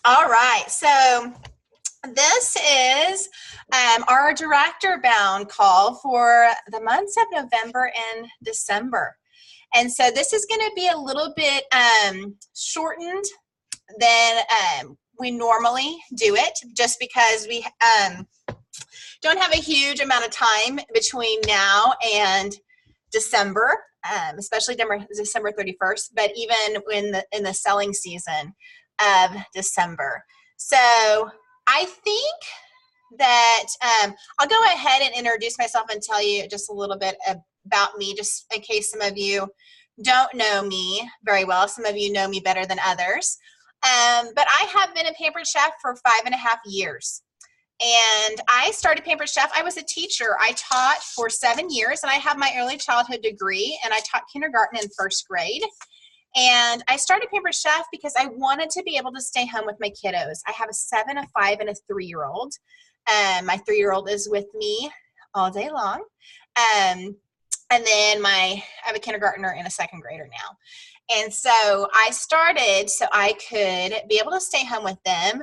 All right, so this is our director bound call for the months of November and December. And so this is going to be a little bit shortened than we normally do it, just because we don't have a huge amount of time between now and December, especially December 31st, but even in the selling season of December. So I think that I'll go ahead and introduce myself and tell you just a little bit about me, just in case some of you don't know me very well. Some of you know me better than others. But I have been a Pampered Chef for 5.5 years. And I started Pampered Chef. I was a teacher. I taught for 7 years, and I have my early childhood degree, and I taught kindergarten and first grade. And I started Pampered Chef because I wanted to be able to stay home with my kiddos. I have a 7, a 5, and a 3-year-old. My 3-year-old is with me all day long. And then I have a kindergartner and a 2nd grader now. And so I started so I could be able to stay home with them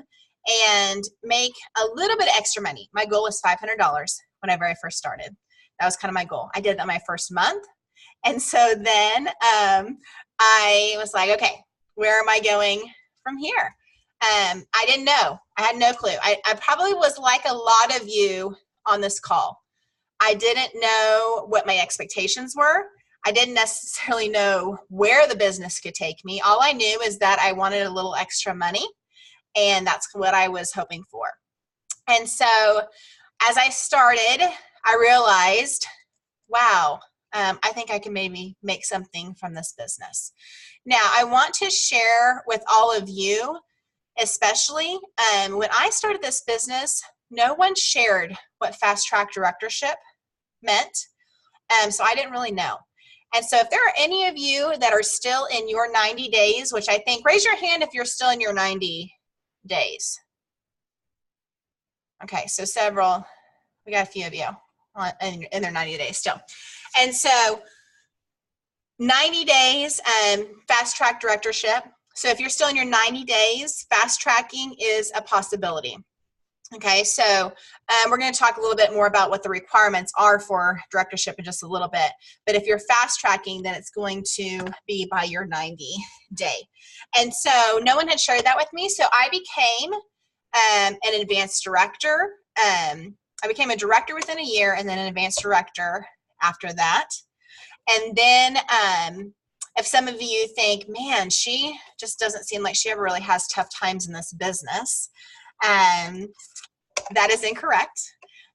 and make a little bit of extra money. My goal was $500 when I very first started. That was kind of my goal. I did that my first month. And so then I was like, okay, where am I going from here? I didn't know. I had no clue. I probably was like a lot of you on this call. I didn't know what my expectations were. I didn't necessarily know where the business could take me. All I knew is that I wanted a little extra money, and that's what I was hoping for. And so as I started, I realized, wow, I think I can maybe make something from this business. Now, I want to share with all of you, especially when I started this business, no one shared what fast track directorship meant. So I didn't really know. And so if there are any of you that are still in your 90 days, which I think, raise your hand if you're still in your 90 days. Okay, so several, we got a few of you in their 90 days still. And so 90 days, fast track directorship. So if you're still in your 90 days, fast tracking is a possibility. Okay, so we're going to talk a little bit more about what the requirements are for directorship in just a little bit. But if you're fast tracking, then it's going to be by your 90 day. And so no one had shared that with me. So I became an advanced director. I became a director within a year, and then an advanced director after that. And then if some of you think, man, she just doesn't seem like she ever really has tough times in this business. That is incorrect,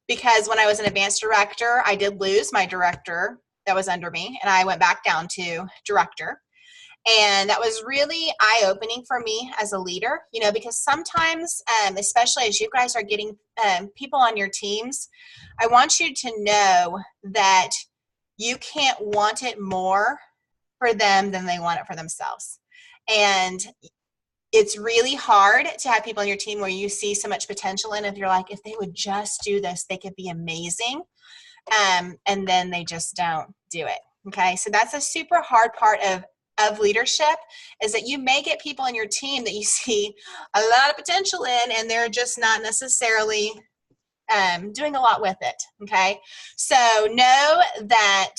because when I was an advanced director, I did lose my director that was under me, and I went back down to director. And that was really eye-opening for me as a leader, you know, because sometimes, especially as you guys are getting people on your teams, I want you to know that you can't want it more for them than they want it for themselves. And it's really hard to have people on your team where you see so much potential in. If you're like, if they would just do this, they could be amazing. And then they just don't do it. Okay, so that's a super hard part of leadership, is that you may get people on your team that you see a lot of potential in, and they're just not necessarily doing a lot with it. Okay, so know that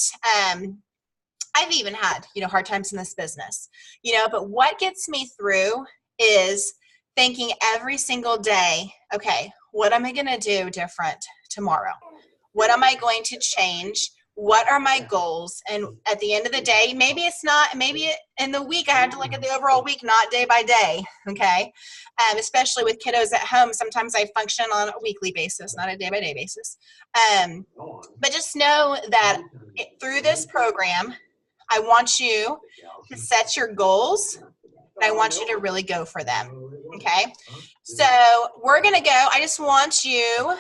I've even had, hard times in this business, but what gets me through is thinking every single day, okay, what am I going to do different tomorrow? What am I going to change? What are my goals? And at the end of the day, maybe in the week, I have to look at the overall week, not day by day, okay? Especially with kiddos at home, sometimes I function on a weekly basis, not a day-by-day basis. But just know that through this program, I want you to set your goals, and I want you to really go for them, okay? So we're going to go. I just want you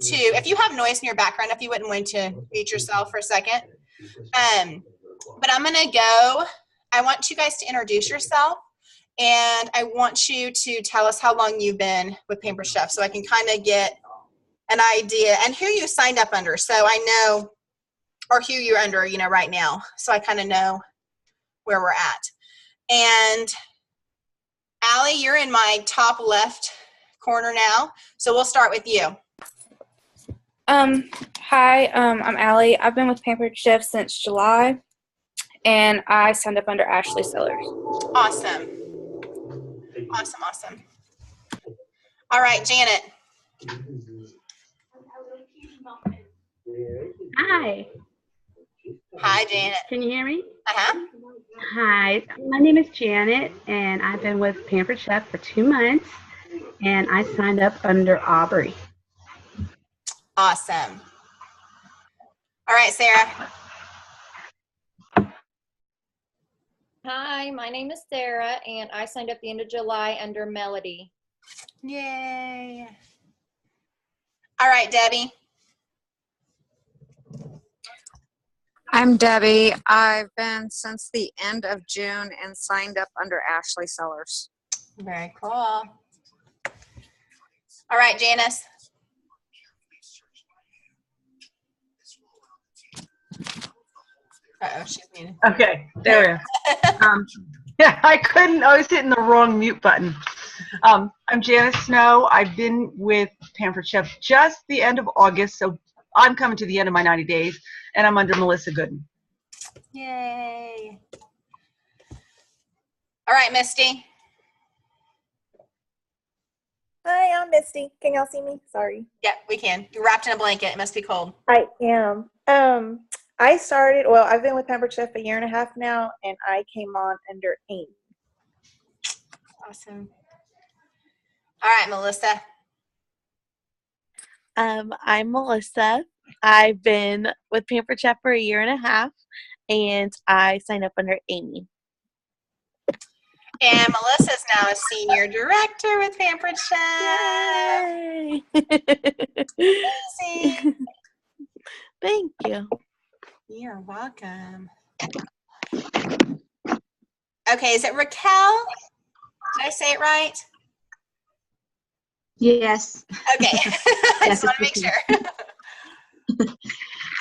if you have noise in your background, if you wouldn't want to mute yourself for a second. But I'm going to go. I want you guys to introduce yourself, and I want you to tell us how long you've been with Pampered Chef, so I can kind of get an idea, and who you signed up under, so I know, or who you're under, right now, so I kind of know where we're at. And Allie, you're in my top left corner now, so we'll start with you. Hi, I'm Allie. I've been with Pampered Chef since July, and I signed up under Ashley Sellers. Awesome. Awesome, awesome. All right, Janet. Hi. Hi, Janet. Can you hear me? Uh-huh. Hi. My name is Janet, and I've been with Pampered Chef for 2 months, and I signed up under Aubrey. Awesome. All right, Sarah. Hi, my name is Sarah, and I signed up the end of July under Melody. Yay. All right, Debbie. I'm Debbie. I've been since the end of June and signed up under Ashley Sellers. Very cool. All right, Janice. Uh-oh, she's muted. Okay, there we go. Yeah, I was hitting the wrong mute button. I'm Janice Snow. I've been with Pampered Chef just the end of August, so I'm coming to the end of my 90 days, and I'm under Melissa Gooden. Yay. All right, Misty. Hi, I'm Misty. Can y'all see me? Sorry. Yeah, we can. You're wrapped in a blanket. It must be cold. I am. I've been with Pampered Chef a year and a half now, and I came on under Amy. Awesome. All right, Melissa. I'm Melissa. I've been with Pampered Chef for a year and a half, and I signed up under Amy. And Melissa's now a senior director with Pampered Chef. Yay! Amazing. Thank you. You're welcome. Okay, is it Raquel? Did I say it right? Yes. Okay. I just want to make sure.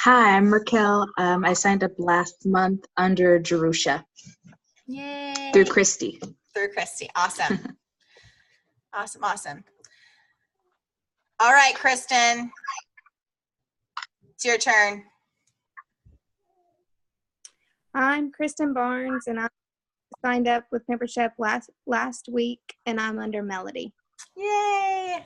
Hi, I'm Raquel. I signed up last month under Jerusha. Yay. Through Christy. Through Christy. Awesome. Awesome, awesome. All right, Kristen. It's your turn. I'm Kristen Barnes, and I signed up with Pampered Chef last week, and I'm under Melody. Yay.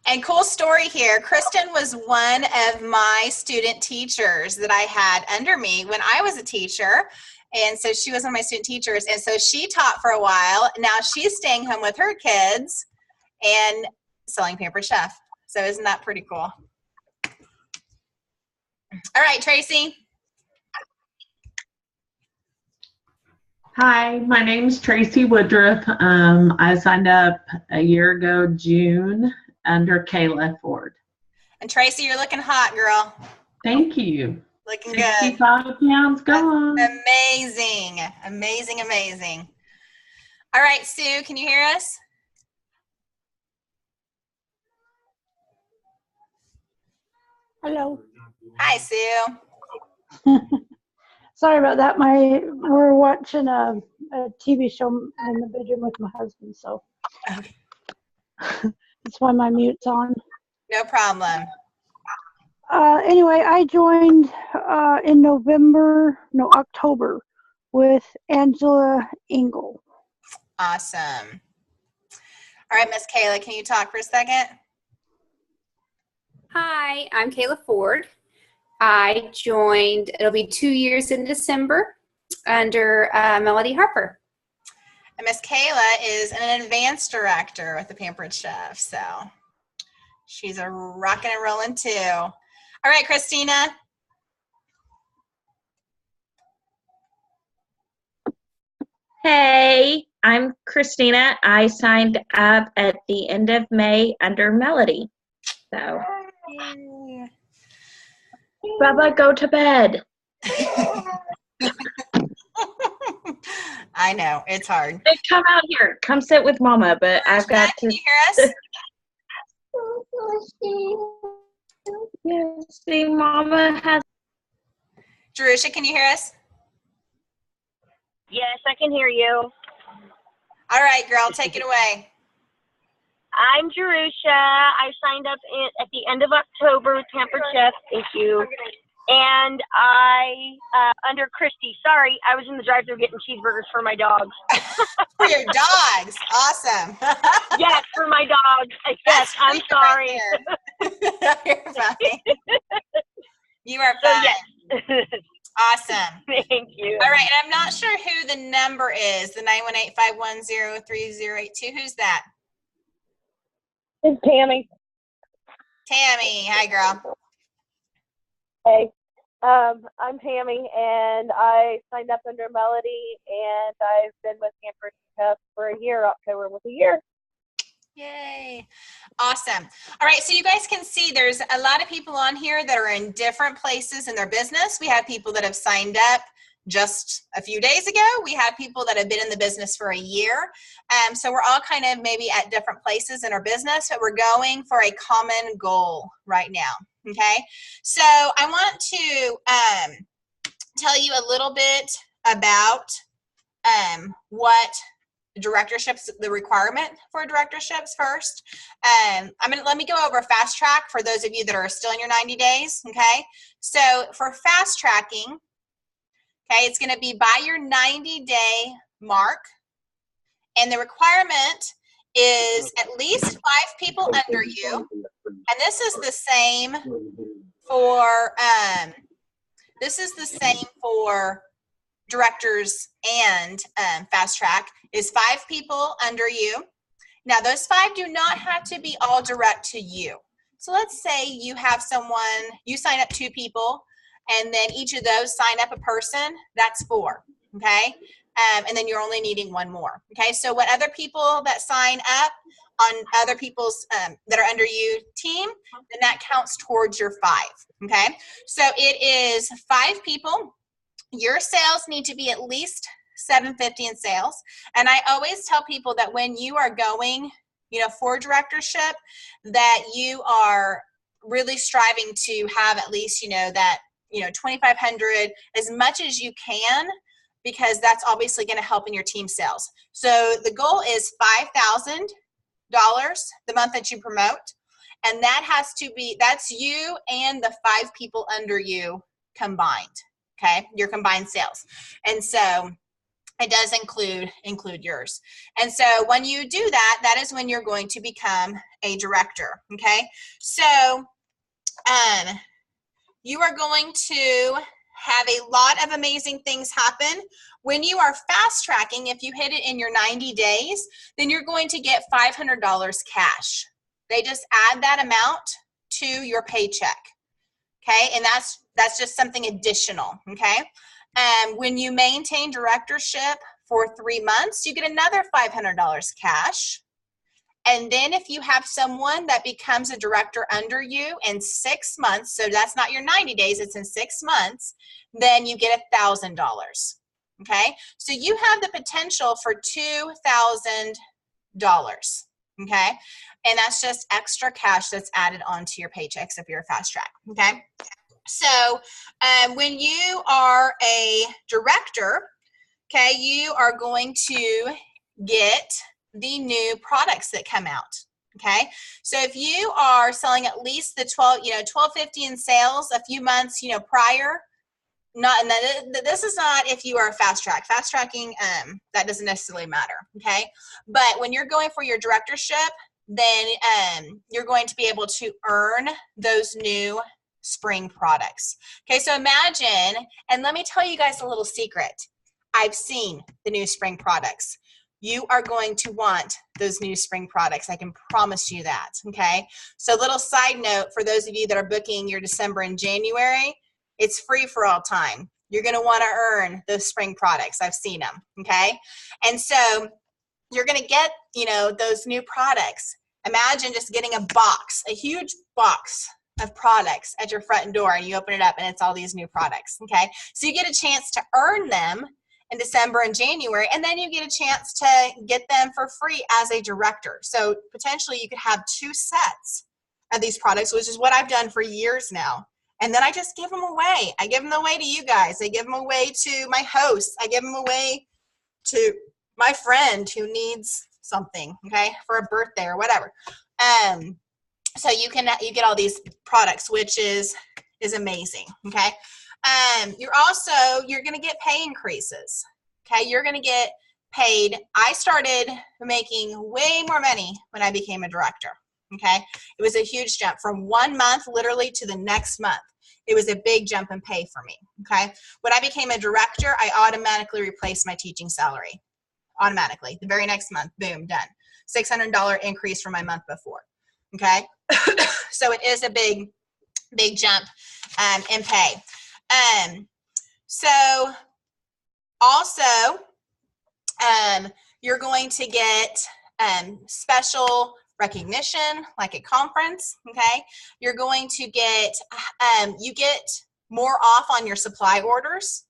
And cool story here. Kristen was one of my student teachers that I had under me when I was a teacher. And so she was one of my student teachers. And so she taught for a while. Now she's staying home with her kids and selling Pampered Chef. So isn't that pretty cool? All right, Tracy. Hi, my name's Tracy Woodruff. I signed up a year ago, June, under Kayla Ford. And Tracy, you're looking hot, girl. Thank you. Looking good. 65 pounds gone. Amazing. Amazing, amazing. All right, Sue, can you hear us? Hello. Hi, Sue. Sorry about that. We're watching a TV show in the bedroom with my husband, so Okay. that's why my mute's on. No problem. Anyway, I joined in October with Angela Engel. Awesome. All right, Miss Kayla, can you talk for a second? Hi, I'm Kayla Ford. I joined, it'll be 2 years in December, under Melody Harper. And Miss Kayla is an advanced director with the Pampered Chef, so she's a rocking and rolling too. All right, Christina. Hey, I'm Christina. I signed up at the end of May under Melody. So, Yay. Bubba, go to bed. I know, it's hard. Hey, come out here. Come sit with Mama, but I've got to. Can you hear us? Yes, see, Mama has. Jerusha, can you hear us? Yes, I can hear you. All right, girl, take it away. I'm Jerusha. I signed up at the end of October with Pampered Chef. Thank you. And I, under Christy, sorry, I was in the drive-thru getting cheeseburgers for my dogs. For your dogs. Awesome. Yes, for my dogs. Yes, I'm sorry. Right You're fine. You are fine. So, yes. Awesome. Thank you. All right, and I'm not sure who the number is, the 918-510-3082. Who's that? It's Tammy. Tammy. Hi, girl. Hey, I'm Tammy, and I signed up under Melody, and I've been with Pampered Chef for a year. October was a year. Yay. Awesome. All right, so you guys can see there's a lot of people on here that are in different places in their business. We have people that have signed up just a few days ago. We have people that have been in the business for a year. So we're all kind of maybe at different places in our business, but we're going for a common goal right now. Okay, so I want to tell you a little bit about what directorships, the requirement for directorships first. Let me go over fast track for those of you that are still in your 90 days. Okay, so for fast tracking, okay, it's going to be by your 90-day mark, and the requirement is at least 5 people under you, and this is the same for directors and fast track, is 5 people under you. Now those 5 do not have to be all direct to you. So let's say you have someone, you sign up 2 people, and then each of those sign up a person, that's 4, okay? And then you're only needing 1 more, okay? So what other people that sign up on other people's that are under you team, then that counts towards your 5, okay? So it is 5 people. Your sales need to be at least $750 in sales. And I always tell people that when you are going, for directorship, that you are really striving to have at least, that, $2,500 as much as you can, because that's obviously going to help in your team sales. So the goal is $5,000 the month that you promote. And that has to be, that's you and the 5 people under you combined. Okay, your combined sales. And so it does include yours. And so when you do that, that is when you're going to become a director. Okay, so you are going to have a lot of amazing things happen. When you are fast tracking, if you hit it in your 90 days, then you're going to get $500 cash. They just add that amount to your paycheck. Okay, and that's just something additional. Okay, when you maintain directorship for 3 months, you get another $500 cash. And then if you have someone that becomes a director under you in 6 months, so that's not your 90 days, it's in 6 months, then you get $1,000. Okay, so you have the potential for $2,000. Okay, and that's just extra cash that's added onto your paychecks if you're a fast track. Okay, so when you are a director, okay, you are going to get the new products that come out. Okay, so if you are selling at least the $1,250 in sales a few months prior, and this is not if you are a fast tracking, that doesn't necessarily matter. Okay, but when you're going for your directorship, then you're going to be able to earn those new spring products. Okay, so imagine, and let me tell you guys a little secret. I've seen the new spring products. You are going to want those new spring products. I can promise you that. Okay, so little side note for those of you that are booking your December and January, it's free for all time. You're going to want to earn those spring products. I've seen them. Okay, and so you're going to get those new products. Imagine just getting a huge box of products at your front door, and you open it up and it's all these new products. Okay, so you get a chance to earn them in December and January, and then you get a chance to get them for free as a director. So potentially you could have 2 sets of these products, which is what I've done for years now. And then I just give them away. I give them away to you guys. I give them away to my hosts. I give them away to my friend who needs something, okay, for a birthday or whatever. So you get all these products, which is amazing, okay. You're going to get pay increases, okay. You're going to get paid. I started making way more money when I became a director, okay. It was a huge jump from 1 month literally to the next month. It was a big jump in pay for me, okay. When I became a director, I automatically replaced my teaching salary. Automatically. The very next month, boom, done. $600 increase from my month before, okay. So it is a big jump in pay. So also, you're going to get special recognition, like a conference, okay? You're going to get, you get more off on your supply orders,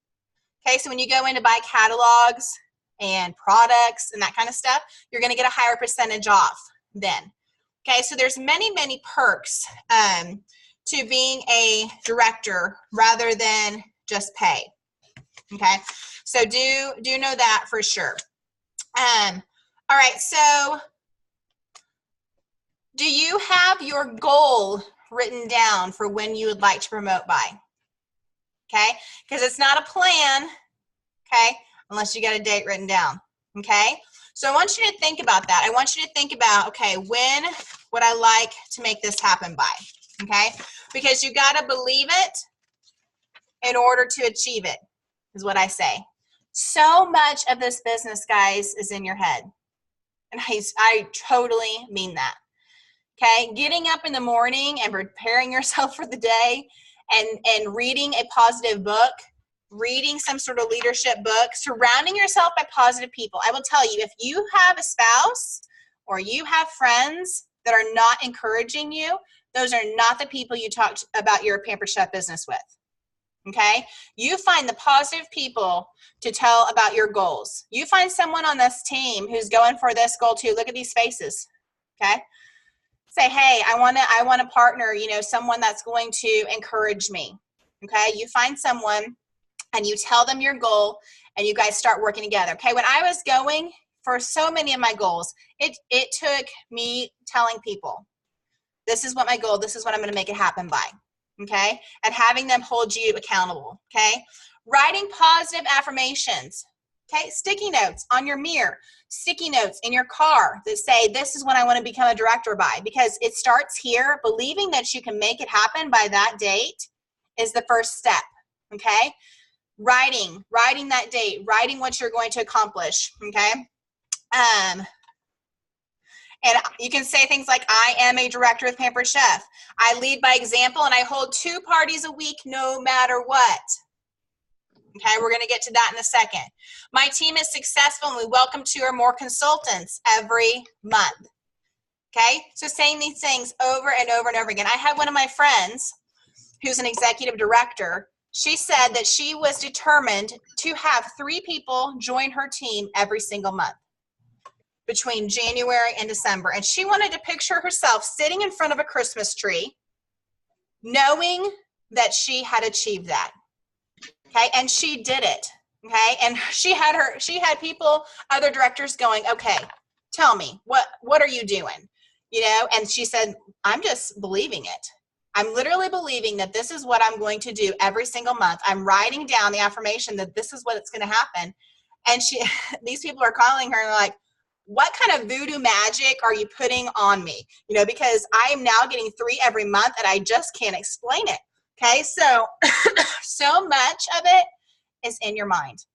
okay? So when you go in to buy catalogs and products and that kind of stuff, you're going to get a higher percentage off then, okay? So there's many, many perks to being a director rather than just pay, okay? So do know that for sure. All right, so do you have your goal written down for when you would like to promote by? Okay, because it's not a plan, okay, unless you got a date written down, okay? So I want you to think about that. I want you to think about, okay, when would I like to make this happen by, okay? Because you got to believe it in order to achieve it, is what I say. So much of this business, guys, is in your head. And I totally mean that. Okay, getting up in the morning and preparing yourself for the day and reading a positive book, reading some sort of leadership book, surrounding yourself by positive people. I will tell you, if you have a spouse or you have friends that are not encouraging you, those are not the people you talk about your Pampered Chef business with. Okay, you find the positive people to tell about your goals. You find someone on this team who's going for this goal too. Look at these faces. Okay, say, hey, I want to partner, you know, someone that's going to encourage me. Okay, you find someone and you tell them your goal and you guys start working together. Okay, when I was going for so many of my goals, it took me telling people, this is what my goal, this is what I'm going to make it happen by. Okay, and having them hold you accountable. Okay, writing positive affirmations. Okay, sticky notes on your mirror, sticky notes in your car that say, this is what I want to become a director by, because it starts here. Believing that you can make it happen by that date is the first step. Okay, writing that date, writing what you're going to accomplish. Okay, and you can say things like, I am a director with Pampered Chef. I lead by example and I hold 2 parties a week no matter what. Okay, we're going to get to that in a second. My team is successful and we welcome 2 or more consultants every month. Okay, so saying these things over and over and over again. I had one of my friends who's an executive director. She said that she was determined to have 3 people join her team every single month between January and December. And she wanted to picture herself sitting in front of a Christmas tree, knowing that she had achieved that. Okay, and she did it. Okay, and she had people, other directors going, okay, tell me, what are you doing? You know, and she said, I'm just believing it. I'm literally believing that this is what I'm going to do every single month. I'm writing down the affirmation that this is what's going to happen. And these people are calling her and like, what kind of voodoo magic are you putting on me? You know, because I am now getting 3 every month and I just can't explain it. Okay, so so much of it is in your mind.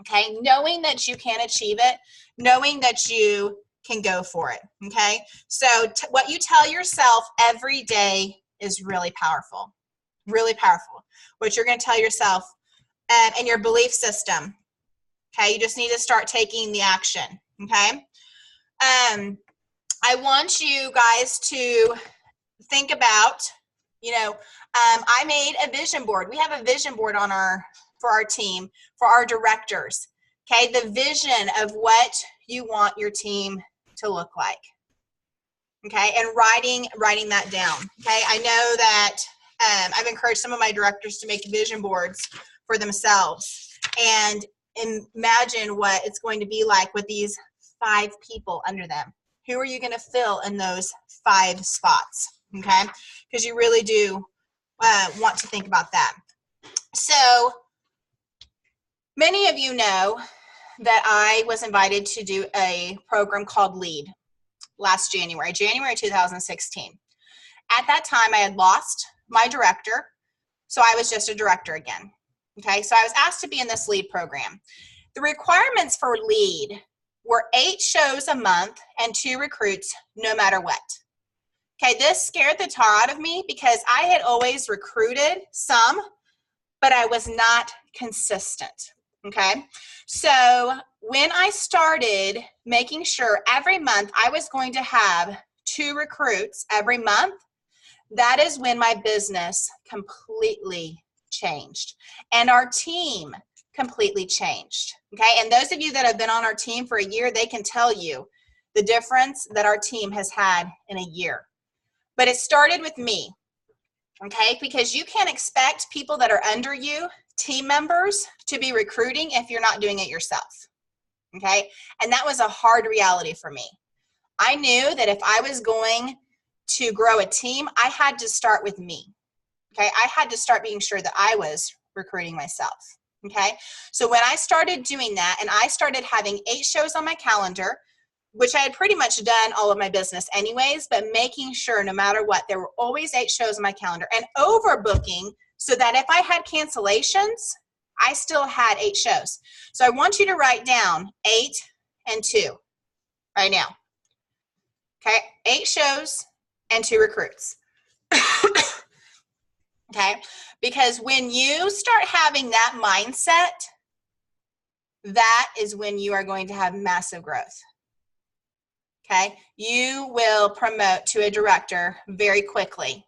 Okay, knowing that you can achieve it, knowing that you can go for it. Okay, so what you tell yourself every day is really powerful, really powerful. What you're going to tell yourself and your belief system. Okay, you just need to start taking the action. Okay, I want you guys to think about, you know, I made a vision board. We have a vision board on for our team, for our directors. Okay, the vision of what you want your team to look like. Okay, and writing that down. Okay, I know that I've encouraged some of my directors to make vision boards for themselves, and imagine what it's going to be like with these 5 people under them. Who are you going to fill in those 5 spots? Okay, because you really do want to think about that. So many of you know that I was invited to do a program called LEAD last January 2016. At that time, I had lost my director, so I was just a director again. Okay, so I was asked to be in this LEAD program. The requirements for LEAD were 8 shows a month and 2 recruits, no matter what. Okay, this scared the tar out of me because I had always recruited some, but I was not consistent. Okay, so when I started making sure every month I was going to have 2 recruits every month, that is when my business completely changed and our team completely changed. Okay, and those of you that have been on our team for a year, they can tell you the difference that our team has had in a year. But it started with me, okay, because you can't expect people that are under you, team members, to be recruiting if you're not doing it yourself. Okay, and that was a hard reality for me. I knew that if I was going to grow a team, I had to start with me. Okay, I had to start being sure that I was recruiting myself. Okay, so when I started doing that and I started having 8 shows on my calendar, which I had pretty much done all of my business anyways, but making sure no matter what, there were always 8 shows on my calendar and overbooking so that if I had cancellations, I still had 8 shows. So I want you to write down 8 and 2 right now. Okay, 8 shows and 2 recruits. Okay, because when you start having that mindset, that is when you are going to have massive growth. Okay, you will promote to a director very quickly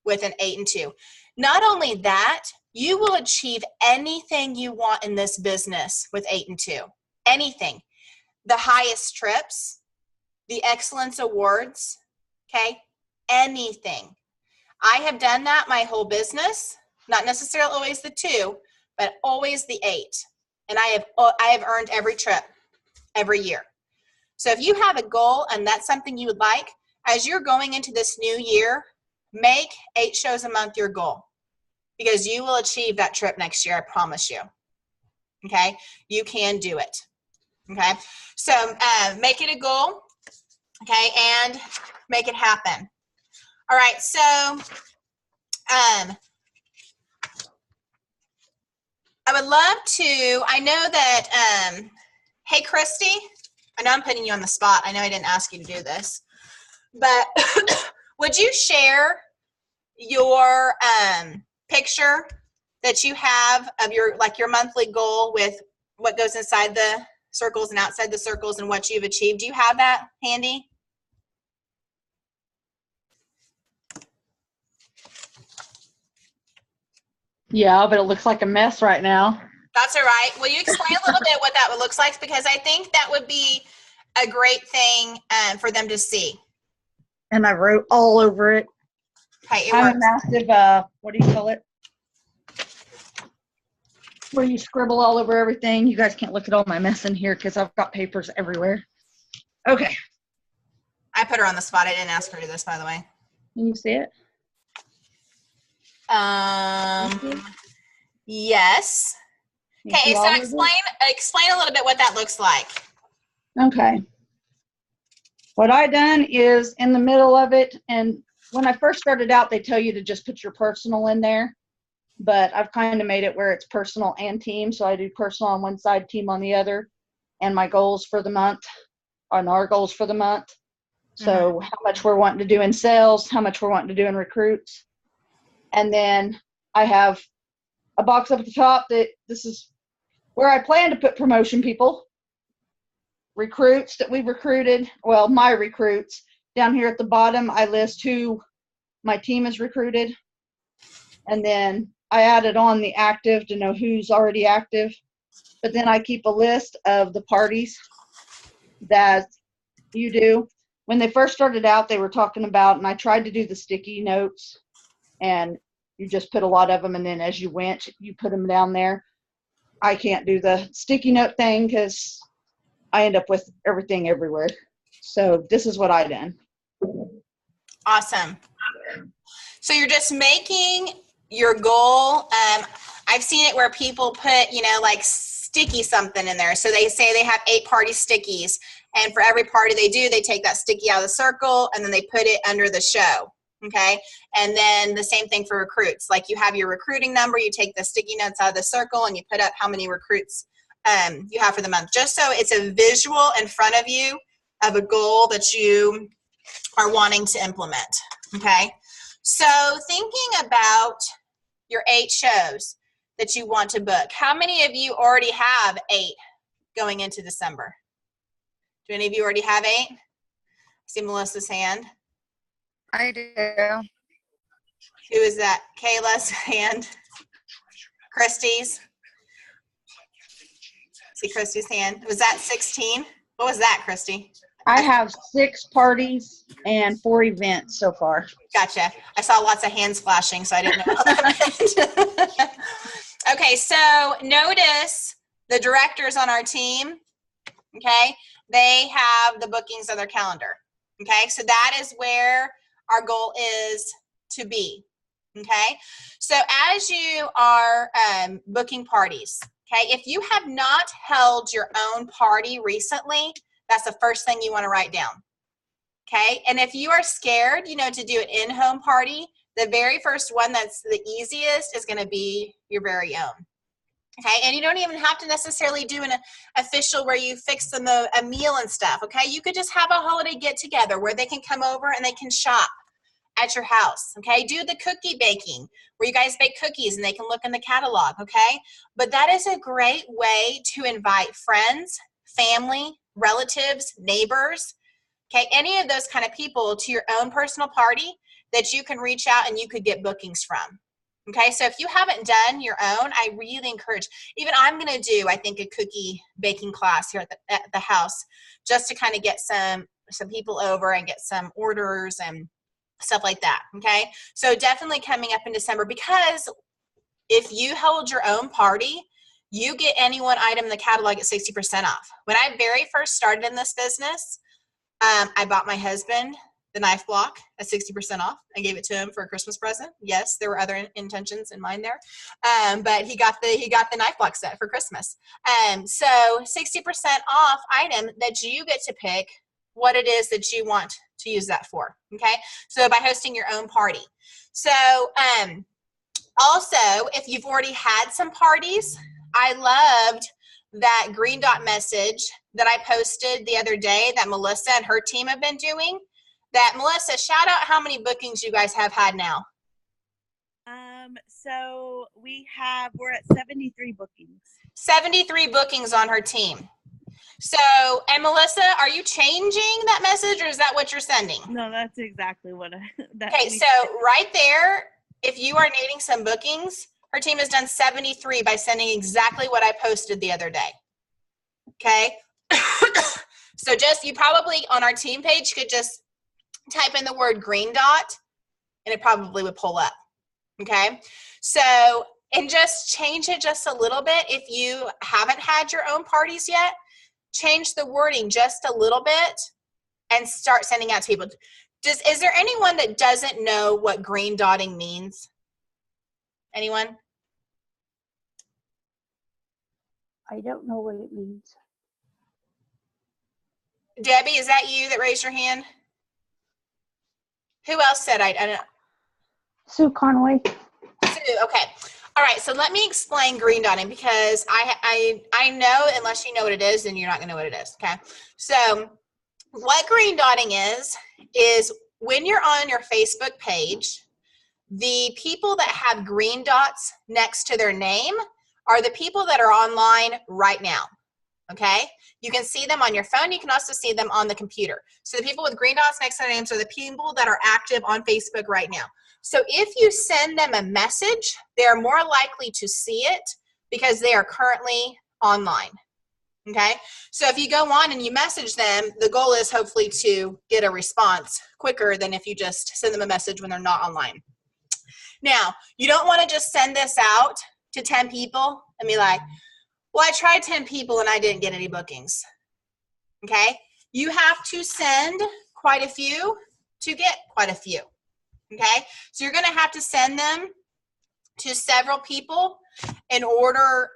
with an 8 and 2. Not only that, you will achieve anything you want in this business with 8 and 2. Anything. The highest trips, the excellence awards, okay, anything. I have done that my whole business, not necessarily always the 2, but always the 8. And I have earned every trip every year. So if you have a goal and that's something you would like, as you're going into this new year, make 8 shows a month your goal because you will achieve that trip next year, I promise you. Okay, you can do it. Okay, so make it a goal, okay, and make it happen. All right, so I would love to, I know that, hey, Christy, I know I'm putting you on the spot. I know I didn't ask you to do this, but would you share your picture that you have of your, like your monthly goal with what goes inside the circles and outside the circles and what you've achieved? Do you have that handy? Yeah, but it looks like a mess right now. That's all right. Will you explain a little bit what that looks like? Because I think that would be a great thing for them to see. And I wrote all over it. Okay, I'm a massive, what do you call it? Where you scribble all over everything. You guys can't look at all my mess in here because I've got papers everywhere. Okay. I put her on the spot. I didn't ask her to do this, by the way. Can you see it? Yes. Okay, so explain a little bit what that looks like. Okay. What I done is in the middle of it, and when I first started out, they tell you to just put your personal in there, but I've kind of made it where it's personal and team. So I do personal on one side, team on the other, and my goals for the month, on our goals for the month. So how much we're wanting to do in sales, how much we're wanting to do in recruits. And then I have a box up at the top that this is where I plan to put promotion people, recruits that we've recruited, well, my recruits. Down here at the bottom, I list who my team has recruited. And then I added on the active to know who's already active. But then I keep a list of the parties that you do. When they first started out, they were talking about, and I tried to do the sticky notes, and you just put a lot of them, and then as you went, you put them down there. I can't do the sticky note thing because I end up with everything everywhere. So this is what I done. Awesome. So you're just making your goal. I've seen it where people put, like sticky something in there. So they say they have 8 party stickies, and for every party they do, they take that sticky out of the circle and then they put it under the show. Okay. And then the same thing for recruits. Like you have your recruiting number, you take the sticky notes out of the circle and you put up how many recruits you have for the month, just so it's a visual in front of you of a goal that you are wanting to implement. Okay. So thinking about your 8 shows that you want to book, how many of you already have 8 going into December? Do any of you already have 8? I see Melissa's hand. I do. Who is that? Kayla's hand. Christy's. See Christy's hand. Was that 16? What was that, Christy? I have 6 parties and 4 events so far. Gotcha. I saw lots of hands flashing, so I didn't know what that meant. Okay, so notice the directors on our team, okay, they have the bookings on their calendar, okay? So that is where our goal is to be, okay? So as you are booking parties, okay, if you have not held your own party recently, that's the first thing you want to write down. Okay. And if you are scared, to do an in-home party, the very first one that's the easiest is going to be your very own. Okay. And you don't even have to necessarily do an official where you fix them a meal and stuff. Okay. You could just have a holiday get together where they can come over and they can shop at your house. Okay. Do the cookie baking where you guys bake cookies and they can look in the catalog. Okay. But that is a great way to invite friends, family, relatives, neighbors, okay, any of those kind of people to your own personal party that you can reach out and you could get bookings from. Okay, so if you haven't done your own, I really encourage, even I'm going to do, I think, a cookie baking class here at the house just to kind of get some people over and get some orders and stuff like that. Okay, so definitely coming up in December, because if you hold your own party, you get any one item in the catalog at 60% off. When I very first started in this business, I bought my husband the knife block at 60% off. I gave it to him for a Christmas present. Yes, there were other intentions in mind there, but he got the knife block set for Christmas. So 60% off item that you get to pick what it is that you want to use that for. Okay, so by hosting your own party. So also, if you've already had some parties, I loved that green dot message that I posted the other day that Melissa and her team have been doing. That Melissa, shout out how many bookings you guys have had now. So we're at 73 bookings. 73 bookings on her team. So, and Melissa, are you changing that message or is that what you're sending? No, that's exactly what okay, so right there, if you are needing some bookings, her team has done 73 by sending exactly what I posted the other day. Okay. So you probably on our team page could just type in the word green dot and it probably would pull up. Okay. So, and just change it just a little bit. If you haven't had your own parties yet, change the wording just a little bit and start sending out to people. Is there anyone that doesn't know what green dotting means? Anyone? I don't know what it means. Debbie, is that you that raised your hand? Who else said I don't know? Sue Conway. Sue, okay. All right, so let me explain green dotting because I know unless you know what it is, then you're not going to know what it is, okay? So what green dotting is when you're on your Facebook page, the people that have green dots next to their name are the people that are online right now, okay? You can see them on your phone. You can also see them on the computer. So the people with green dots next to their names are the people that are active on Facebook right now. So if you send them a message, they're more likely to see it because they are currently online, okay? So if you go on and you message them, the goal is hopefully to get a response quicker than if you just send them a message when they're not online. Now, you don't want to just send this out to 10 people and be like, Well, I tried 10 people and I didn't get any bookings. Okay? You have to send quite a few to get quite a few. Okay? So you're going to have to send them to several people in order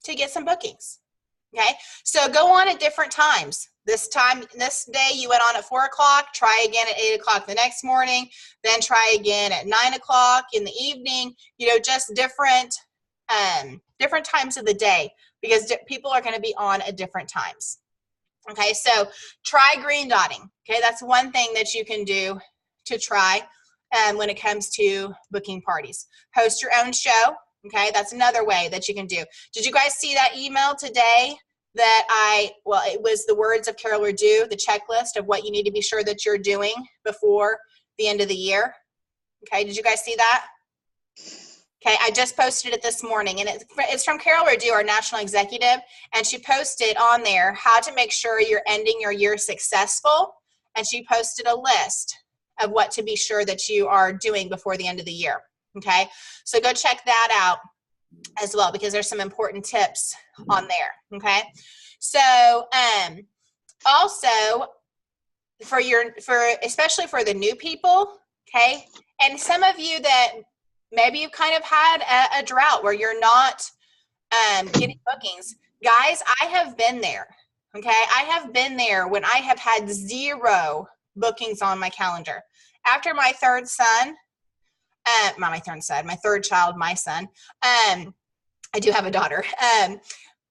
to get some bookings. Okay? So go on at different times. This day you went on at 4 o'clock, try again at 8 o'clock the next morning, then try again at 9 o'clock in the evening, just different times of the day, because people are going to be on at different times. Okay, so try green dotting. Okay, that's one thing that you can do to try when it comes to booking parties. Host your own show. Okay, that's another way that you can do. Did you guys see that email today that it was the words of Carol Ledoux, the checklist of what you need to be sure that you're doing before the end of the year? Okay, did you guys see that? Okay, I just posted it this morning, and it's from Carol Ledoux, our national executive, and she posted on there how to make sure you're ending your year successful, and she posted a list of what to be sure that you are doing before the end of the year. Okay, so go check that out as well, because there's some important tips on there. Okay, so also especially for the new people, okay, and some of you that maybe you've kind of had a drought where you're not getting bookings. Guys, I have been there, okay? I have been there when I have had 0 bookings on my calendar. After my third son, my third child, my son, I do have a daughter.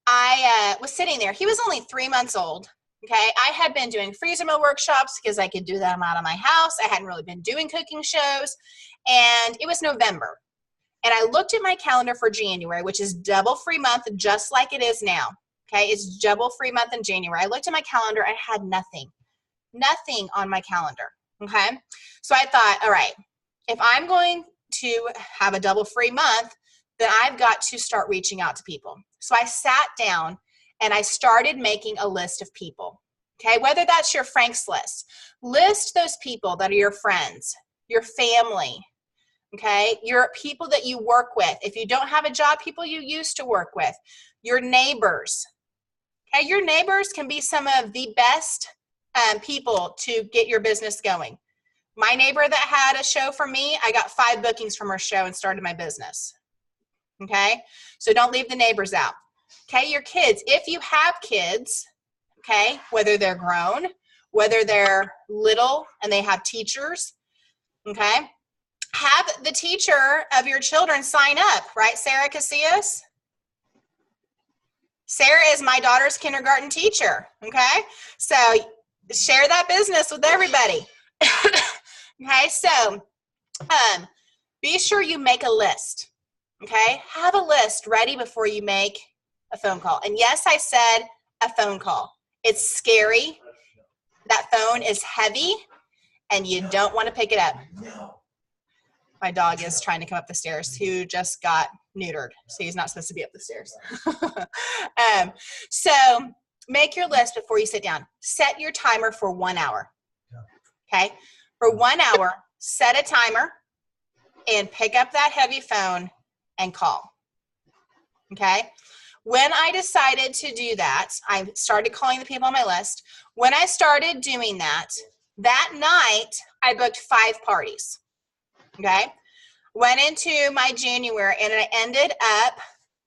I was sitting there. He was only 3 months old. Okay, I had been doing freezer meal workshops because I could do them out of my house. I hadn't really been doing cooking shows, and it was November. And I looked at my calendar for January, which is double free month, just like it is now. Okay, it's double free month in January. I looked at my calendar, I had nothing on my calendar. Okay, so I thought, all right, if I'm going to have a double free month, then I've got to start reaching out to people. So I sat down and I started making a list of people. Okay, whether that's your Frank's list those people that are your friends, your family, okay, your people that you work with. If you don't have a job, people you used to work with, your neighbors. Okay, your neighbors can be some of the best people to get your business going. My neighbor that had a show for me, I got 5 bookings from her show and started my business. Okay, so don't leave the neighbors out. Okay, your kids, if you have kids, okay, whether they're grown, whether they're little and they have teachers, okay, have the teacher of your children sign up, right, Sarah Casillas? Sarah is my daughter's kindergarten teacher, okay? So share that business with everybody. Okay, so be sure you make a list, okay? Have a list ready before you make a phone call. And yes, I said a phone call. It's scary. That phone is heavy, and you don't want to pick it up. My dog is trying to come up the stairs, who just got neutered, so he's not supposed to be up the stairs. So make your list before you sit down. Set your timer for 1 hour. Okay? For 1 hour, set a timer and pick up that heavy phone and call. Okay? When I decided to do that, I started calling the people on my list. When I started doing that night, I booked 5 parties. Okay? Went into my January, and I ended up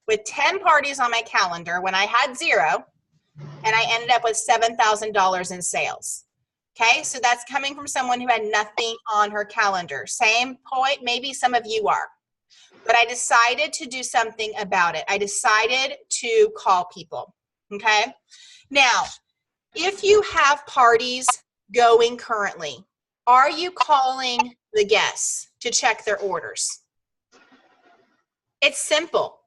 with 10 parties on my calendar when I had 0, and I ended up with $7,000 in sales. Okay? So that's coming from someone who had nothing on her calendar. Same point, maybe some of you are. But I decided to do something about it. I decided to call people, okay? Now, if you have parties going currently, are you calling the guests to check their orders? It's simple.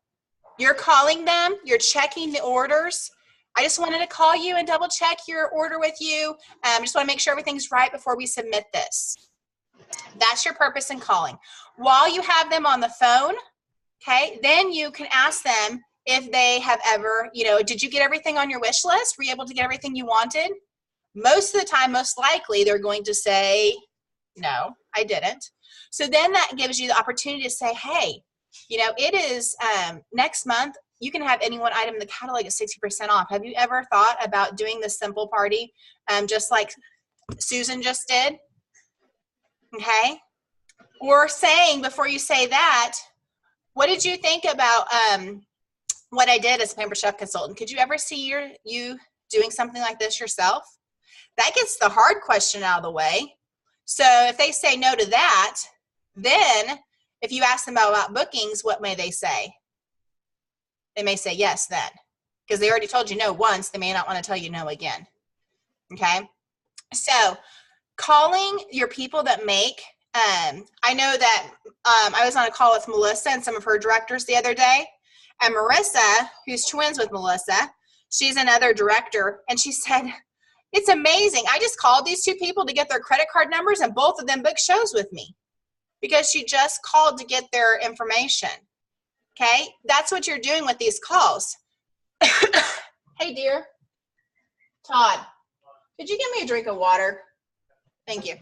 You're calling them, you're checking the orders. I just wanted to call you and double check your order with you. Just want to make sure everything's right before we submit this. That's your purpose in calling. While you have them on the phone, okay, then you can ask them if they have ever, did you get everything on your wish list? Were you able to get everything you wanted? Most of the time, most likely, they're going to say, no, I didn't. So then that gives you the opportunity to say, hey, it is next month, you can have any one item in the catalog at 60% off. Have you ever thought about doing this simple party just like Susan just did? Okay. Or saying, before you say that, what did you think about what I did as a Pampered Chef consultant? Could you ever see you doing something like this yourself? That gets the hard question out of the way. So if they say no to that, then if you ask them about bookings, what may they say? They may say yes then, because they already told you no once. They may not want to tell you no again. Okay. So calling your people that make, I know that I was on a call with Melissa and some of her directors the other day, and Marissa, who's twins with Melissa, she's another director, and she said, it's amazing. I just called these two people to get their credit card numbers, and both of them booked shows with me because she just called to get their information. Okay? That's what you're doing with these calls. Hey, dear. Todd, could you give me a drink of water? Thank you.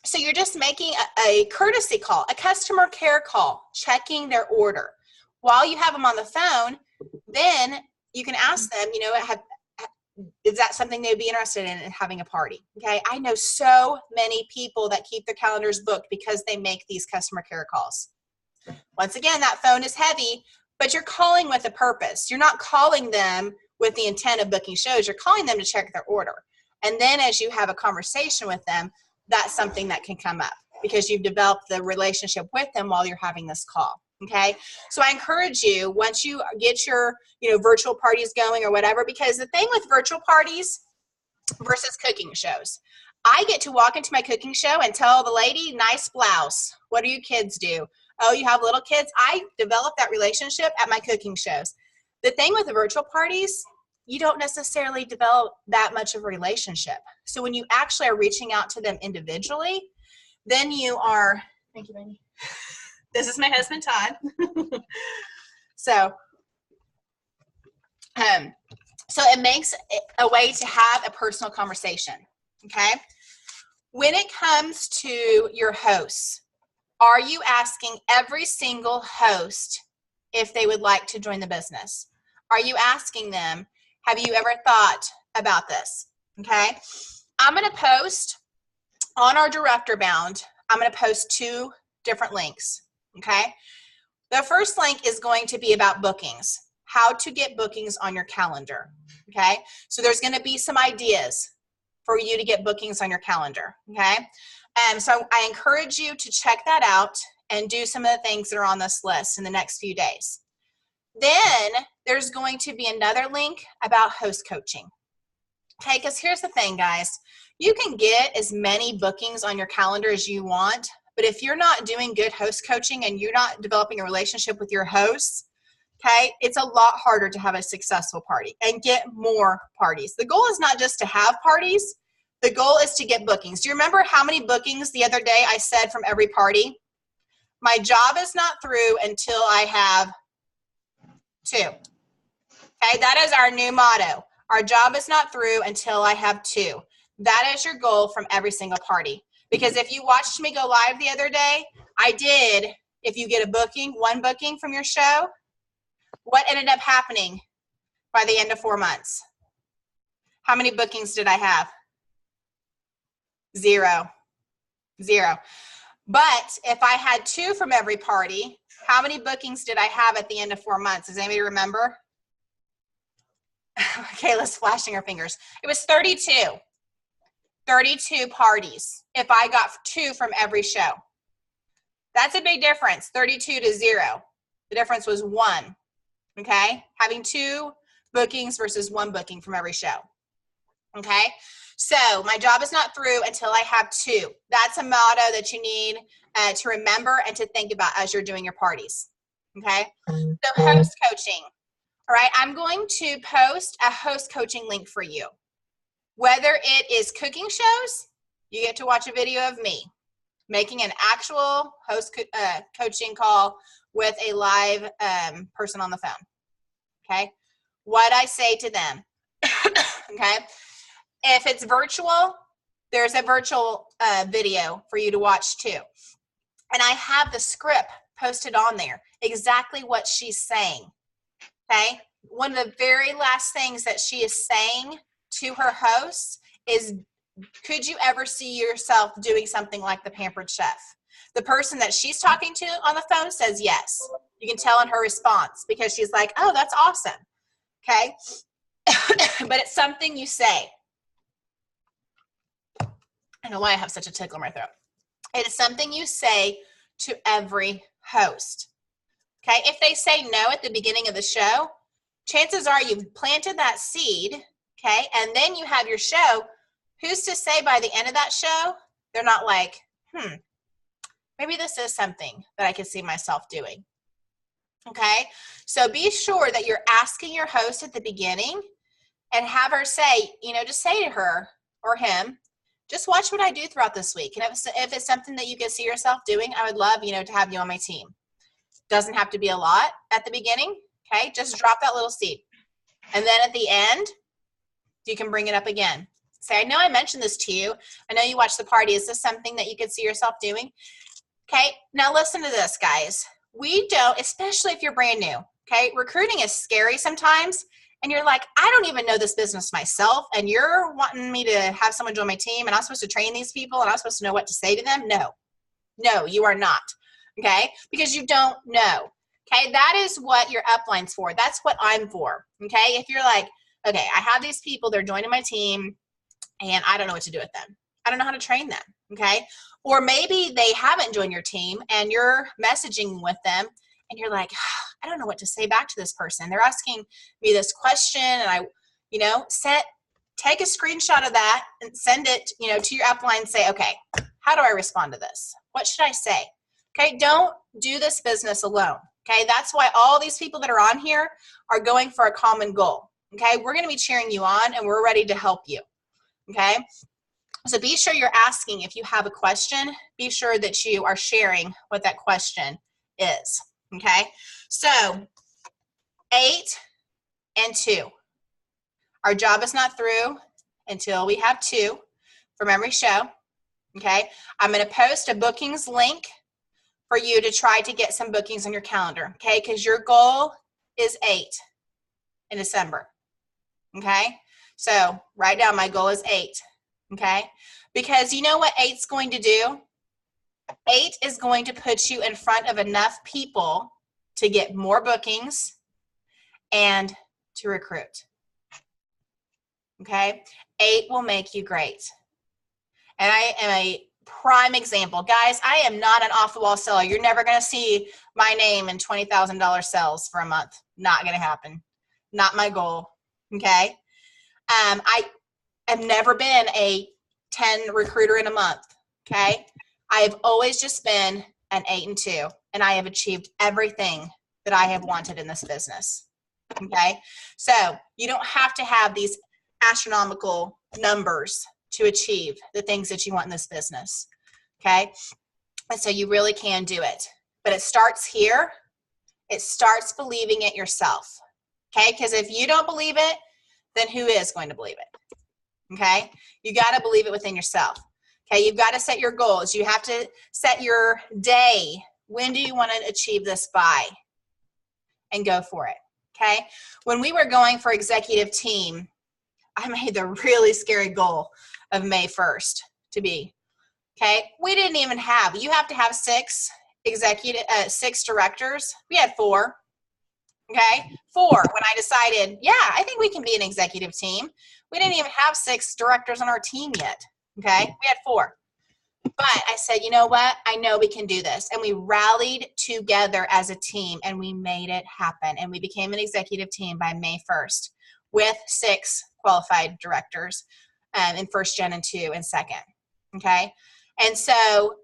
So you're just making a courtesy call, a customer care call, checking their order. While you have them on the phone, then you can ask them, is that something they'd be interested in having a party? Okay, I know so many people that keep their calendars booked because they make these customer care calls. Once again, that phone is heavy, but you're calling with a purpose. You're not calling them with the intent of booking shows. You're calling them to check their order. And then as you have a conversation with them, that's something that can come up because you've developed the relationship with them while you're having this call. Okay, so I encourage you, once you get your virtual parties going or whatever, because the thing with virtual parties versus cooking shows, I get to walk into my cooking show and tell the lady, nice blouse. What do you kids do? Oh, you have little kids? I developed that relationship at my cooking shows. The thing with the virtual parties, you don't necessarily develop that much of a relationship. So when you actually are reaching out to them individually, then you are, thank you, baby. This is my husband, Todd. So it makes a way to have a personal conversation, okay? When it comes to your hosts, are you asking every single host if they would like to join the business? Are you asking them, have you ever thought about this? Okay? I'm going to post on our Director Bound, I'm going to post 2 different links. Okay? The first link is going to be about bookings, how to get bookings on your calendar. Okay? So there's going to be some ideas for you to get bookings on your calendar. Okay? So I encourage you to check that out and do some of the things that are on this list in the next few days. Then there's going to be another link about host coaching. Okay, because here's the thing, guys. You can get as many bookings on your calendar as you want, but if you're not doing good host coaching and you're not developing a relationship with your hosts, okay, it's a lot harder to have a successful party and get more parties. The goal is not just to have parties. The goal is to get bookings. Do you remember how many bookings the other day I said from every party? My job is not through until I have 2. Okay, that is our new motto. Our job is not through until I have 2. That is your goal from every single party. Because if you watched me go live the other day, I did, if you get a booking, 1 booking from your show, what ended up happening by the end of 4 months? How many bookings did I have? 0. But if I had 2 from every party, how many bookings did I have at the end of 4 months? Does anybody remember? Kayla's flashing her fingers. It was 32. 32 parties if I got 2 from every show. That's a big difference, 32 to 0. The difference was 1, okay? Having 2 bookings versus 1 booking from every show, okay? So my job is not through until I have 2. That's a motto that you need to remember and to think about as you're doing your parties, okay? So host coaching, all right? I'm going to post a host coaching link for you. Whether it is cooking shows, you get to watch a video of me making an actual host coaching call with a live person on the phone, okay? What I say to them, okay? If it's virtual, there's a virtual video for you to watch too. And I have the script posted on there exactly what she's saying. Okay? One of the very last things that she is saying to her hosts is, could you ever see yourself doing something like the Pampered Chef? The person that she's talking to on the phone says yes. You can tell in her response because she's like, oh, that's awesome. Okay? But it's something you say. I don't know why I have such a tickle in my throat. It is something you say to every host. Okay? If they say no at the beginning of the show, chances are you've planted that seed, okay? And then you have your show. Who's to say by the end of that show, they're not like, maybe this is something that I could see myself doing. Okay? So be sure that you're asking your host at the beginning and have her say, just say to her or him, just watch what I do throughout this week. And if it's something that you can see yourself doing, I would love, to have you on my team. Doesn't have to be a lot at the beginning. Okay, just drop that little seed. And then at the end, you can bring it up again. Say, I know I mentioned this to you. I know you watched the party. Is this something that you could see yourself doing? Okay, now listen to this, guys. We don't, especially if you're brand new, okay? Recruiting is scary sometimes, and you're like, I don't even know this business myself, and you're wanting me to have someone join my team, and I'm supposed to train these people, and I'm supposed to know what to say to them? No, you are not, okay? Because you don't know. Okay, that is what your upline's for. That's what I'm for, okay? If you're like, okay, I have these people, they're joining my team, and I don't know what to do with them. I don't know how to train them, okay? Or maybe they haven't joined your team, and you're messaging with them, and you're like, I don't know what to say back to this person. They're asking me this question, and I, take a screenshot of that and send it, to your upline and say, okay, how do I respond to this? What should I say? Okay, don't do this business alone. Okay, that's why all these people that are on here are going for a common goal. Okay, we're going to be cheering you on, and we're ready to help you. Okay, so be sure you're asking if you have a question. Be sure that you are sharing what that question is. Okay, so 8 and 2. Our job is not through until we have 2 from every show. Okay, I'm going to post a bookings link for you to try to get some bookings on your calendar, okay? Because your goal is 8 in December, okay? So write down, my goal is 8, okay? Because you know what 8's going to do? 8 is going to put you in front of enough people to get more bookings and to recruit, okay? 8 will make you great. And I am a prime example. Guys, I am not an off-the-wall seller. You're never going to see my name in $20,000 sales for a month. Not going to happen. Not my goal, okay? I have never been a 10 recruiter in a month, okay? I have always just been an 8 and 2, and I have achieved everything that I have wanted in this business, okay? So you don't have to have these astronomical numbers to achieve the things that you want in this business, okay? And so you really can do it. But it starts here. It starts believing it yourself, okay? Because if you don't believe it, then who is going to believe it, okay? You got to believe it within yourself, okay? You've got to set your goals. You have to set your day. When do you want to achieve this by? And go for it, okay? When we were going for executive team, I made the really scary goal of May 1st to be, okay? We didn't even have, you have to have 6 directors. We had 4, okay? 4 when I decided, yeah, I think we can be an executive team. We didn't even have 6 directors on our team yet, okay? We had 4. But I said, you know what? I know we can do this. And we rallied together as a team, and we made it happen. And we became an executive team by May 1st with 6 qualified directors in 1st gen and 2 and 2nd, okay? And so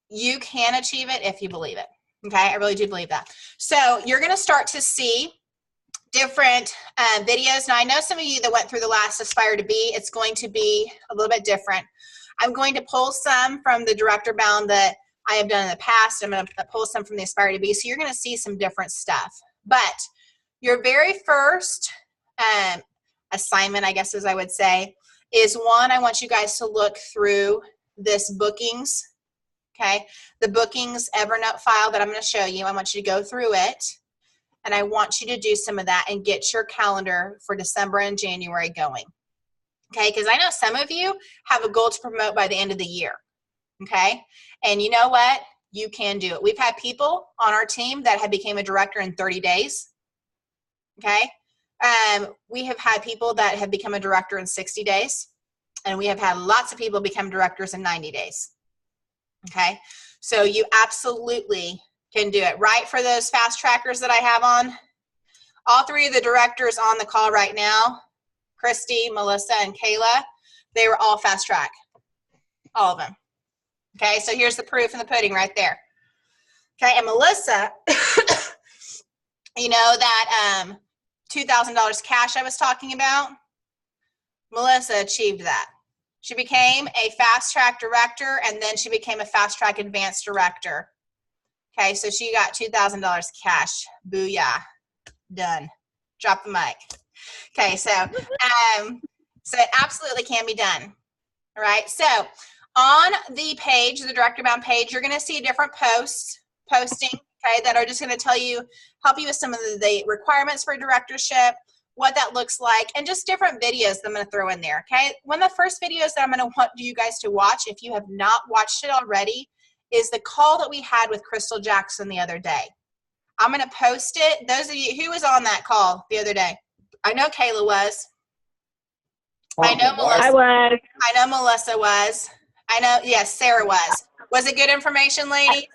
you can achieve it if you believe it, okay? I really do believe that. So you're going to start to see different videos. Now, I know some of you that went through the last Aspire to Be, it's going to be a little bit different. I'm going to pull some from the Director Bound that I have done in the past. I'm going to pull some from the Aspire to Be. So you're going to see some different stuff. But your very first assignment, I guess as I would say, is one, I want you guys to look through this bookings, Okay, the bookings Evernote file that I'm going to show you, I want you to go through it, and I want you to do some of that and get your calendar for December and January going. Okay, because I know some of you have a goal to promote by the end of the year. Okay, and you know what? You can do it. We've had people on our team that have became a director in 30 days. Okay, we have had people that have become a director in 60 days, and we have had lots of people become directors in 90 days. Okay, so you absolutely can do it. Right, for those fast trackers that I have on, all three of the directors on the call right now, Christy, Melissa, and Kayla, they were all fast track, all of them. Okay, so here's the proof in the pudding right there. Okay, and Melissa, you know that $2,000 cash I was talking about? Melissa achieved that. She became a fast track director, and then she became a fast track advanced director. Okay, so she got $2,000 cash. Booyah. Done. Drop the mic. Okay, so it absolutely can be done. All right, so on the page, the Director Bound page, you're going to see different posting, okay, that are just going to tell you, help you with some of the requirements for directorship, what that looks like, and just different videos that I'm going to throw in there, okay? One of the first videos that I'm going to want you guys to watch, if you have not watched it already, is the call that we had with Crystal Jackson the other day. I'm going to post it. Those of you, who was on that call the other day? I know Kayla was. I know Melissa. I was. I know Melissa was. I know, yes, Sarah was. Was it good information, ladies?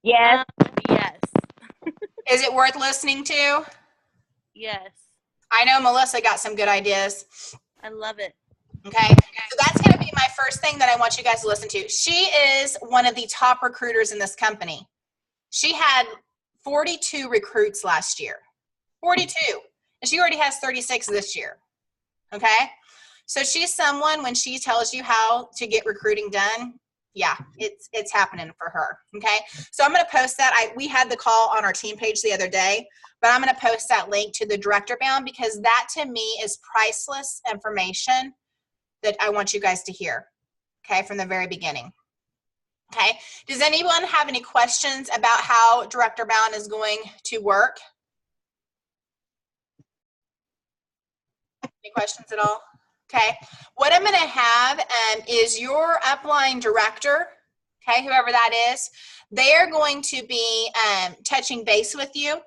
Yes. Yes. Is it worth listening to? Yes. I know Melissa got some good ideas. I love it. Okay, so that's going to be my first thing that I want you guys to listen to. She is one of the top recruiters in this company. She had 42 recruits last year. 42. And she already has 36 this year. Okay? So she's someone, when she tells you how to get recruiting done, yeah, it's happening for her. Okay? So I'm going to post that. We had the call on our team page the other day, but I'm going to post that link to the Director Bound, because that to me is priceless information that I want you guys to hear. Okay? From the very beginning. Okay? Does anyone have any questions about how Director Bound is going to work? Any questions at all? Okay. What I'm going to have is your upline director, okay, whoever that is, they're going to be touching base with you,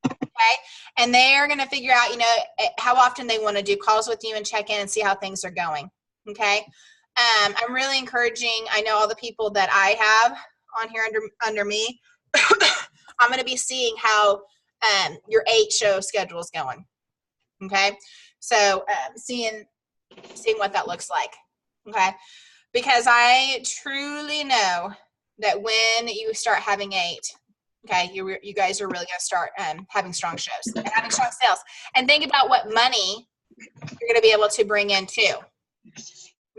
okay, and they're going to figure out, you know, how often they want to do calls with you and check in and see how things are going, okay. I'm really encouraging, I know all the people that I have on here under me, I'm going to be seeing how your 8-show schedule is going, okay. So seeing what that looks like, okay? Because I truly know that when you start having 8, okay, you guys are really going to start having strong shows and having strong sales. And think about what money you're going to be able to bring in too,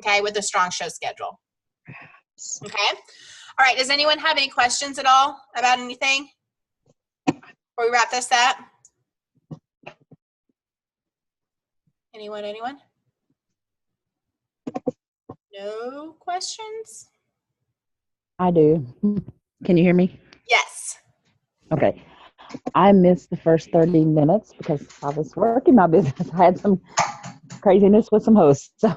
okay, with a strong show schedule, okay? All right, does anyone have any questions at all about anything before we wrap this up? Anyone? No questions? I do. Can you hear me? Yes. Okay. I missed the first 30 minutes because I was working my business. I had some craziness with some hosts. So,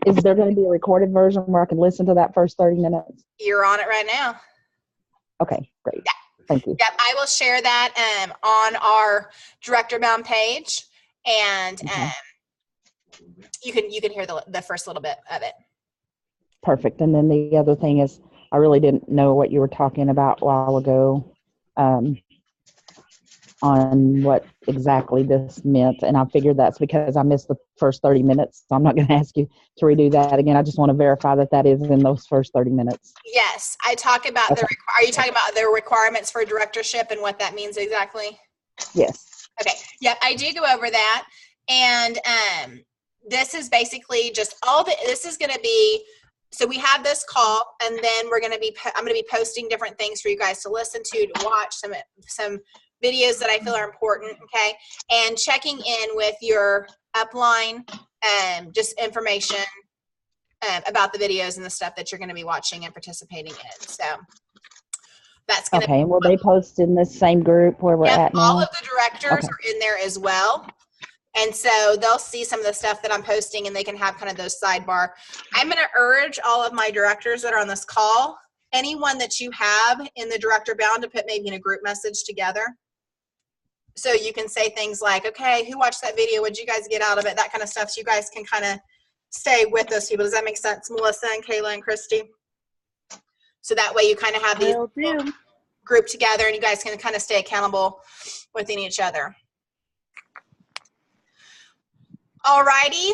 is there going to be a recorded version where I can listen to that first 30 minutes? You're on it right now. Okay, great. Yeah. Thank you. Yep, I will share that on our Director Bound page, and you can hear the first little bit of it. Perfect. And then the other thing is, I really didn't know what you were talking about a while ago on what exactly this meant. And I figured that's because I missed the first 30 minutes. So I'm not going to ask you to redo that again. I just want to verify that is in those first 30 minutes. Yes, I talk about Okay. are you talking about the requirements for directorship and what that means exactly? Yes. Okay. Yep, I do go over that. And this is basically just this is going to be, so we have this call, and then I'm going to be posting different things for you guys to listen to watch, some videos that I feel are important, okay? And checking in with your upline, just information about the videos and the stuff that you're going to be watching and participating in. So that's going to Okay, and will they post in the same group where we're at now? all of the directors are in there as well. And so they'll see some of the stuff that I'm posting and they can have kind of those sidebar. I'm going to urge all of my directors that are on this call, anyone that you have in the Director Bound, to put maybe in a group message together. So you can say things like, okay, who watched that video? What'd you guys get out of it? That kind of stuff. So you guys can kind of stay with those people. Does that make sense, Melissa and Kayla and Christy? So that way you kind of have these group together and you guys can kind of stay accountable within each other. Alrighty.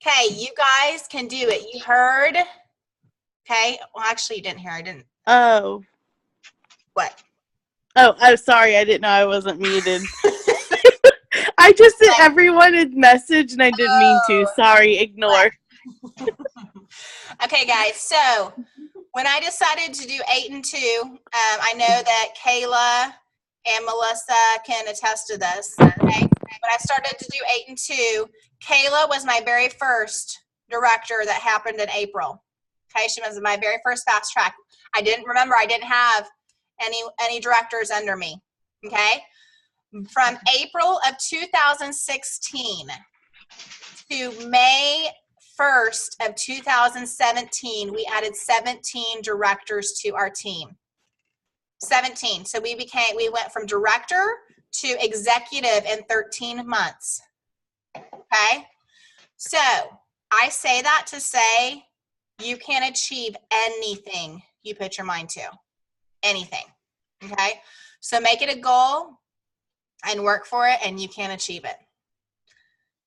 Okay, you guys can do it. You heard? Okay. Well, actually, you didn't hear. I didn't. Oh. What? Oh, I'm sorry. I didn't know I wasn't muted. I just sent everyone a message and I didn't mean to. Sorry, ignore. Okay, guys. So when I decided to do 8 and 2, I know that Kayla and Melissa can attest to this. Okay. When I started to do 8 and 2, Kayla was my very first director that happened in April. Okay, she was my very first fast track. I didn't have any directors under me. Okay, from April of 2016 to May 1st of 2017, we added 17 directors to our team. 17. So we went from director to executive in 13 months. Okay? So I say that to say you can achieve anything you put your mind to. Anything. Okay? So make it a goal and work for it, and you can achieve it.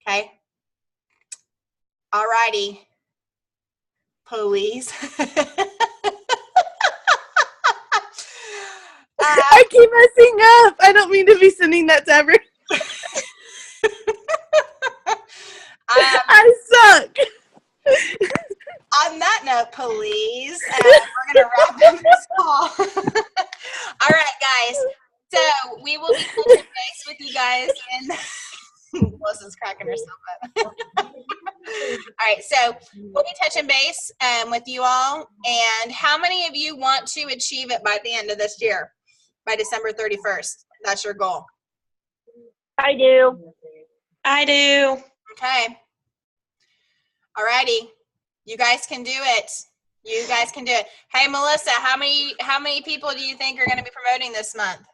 Okay? All righty. Please. I keep messing up. I don't mean to be sending that to everyone. I suck. On that note, please, we're going to wrap up this call. All right, guys. So we will be touching base with you guys. Melissa's cracking herself up. All right, so we'll be touching base with you all. And how many of you want to achieve it by the end of this year, by December 31st? That's your goal. I do. I do. Okay. All righty. You guys can do it. You guys can do it. Hey, Melissa, how many people do you think are going to be promoting this month?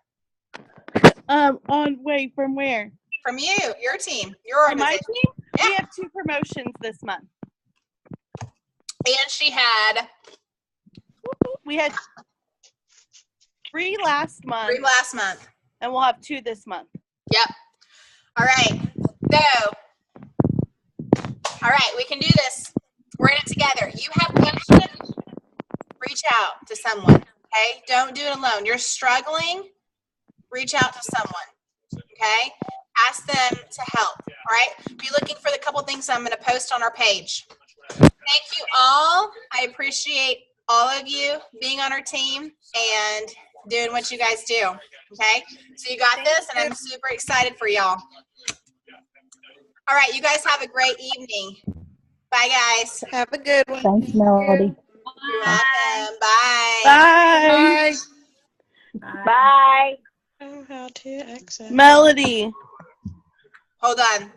From where? From you, your team, your organization. My team? Yeah. We have 2 promotions this month. And we had 3 last month. 3 last month. And we'll have 2 this month. Yep. All right. So, all right, we can do this. We're in it together. You have questions, reach out to someone, okay? Don't do it alone. You're struggling, reach out to someone, okay? Ask them to help, all right? Be looking for the couple things I'm going to post on our page. Thank you all. I appreciate all of you being on our team and doing what you guys do, okay? So you got this, and I'm super excited for y'all. All right, you guys have a great evening. Bye, guys. Have a good one. Thanks, Melody. You're welcome. Bye. Bye. Bye. Oh, how to exit. Melody. Hold on.